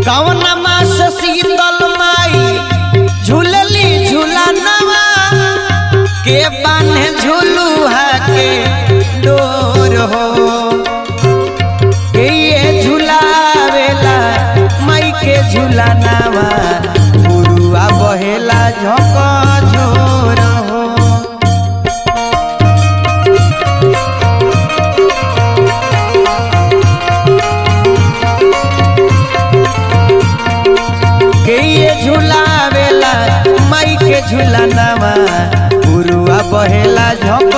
कवनमा से शीतल माई झूलली झूलनवा के बान्हे झूलुहा के डोर हो के ये झूलावेला माई के झूलनवा पुरुआ बहेला झोंक झोर हो झूलावेला माई के झूलनवा पुरुआ बहेला झोंक